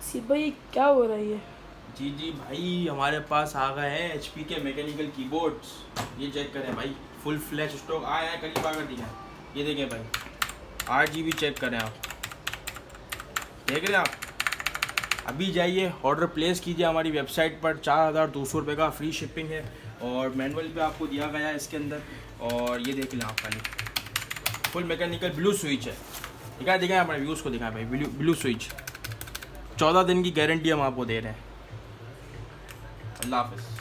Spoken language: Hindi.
सी भाई क्या हो रहा है ये? जी जी भाई, हमारे पास आ गए हैं HP के मैकेनिकल कीबोर्ड्स। ये चेक करें भाई, फुल फ्लैश स्टॉक आया है, करीब आकर दिखाएं। ये देखें भाई, 8 GB चेक करें आप, देख रहे हैं आप। अभी जाइए ऑर्डर प्लेस कीजिए हमारी वेबसाइट पर। 4200 रुपये का फ्री शिपिंग है और मैनुअल पे आपको दिया गया है इसके अंदर। और ये देख लें आप, खाली फुल मैकेनिकल ब्लू स्विच है। दिखाएं हमारे व्यूज़ को, दिखाएं भाई, ब्लू स्विच। 14 दिन की गारंटी हम आपको दे रहे हैं। अल्लाह हाफ़िज़।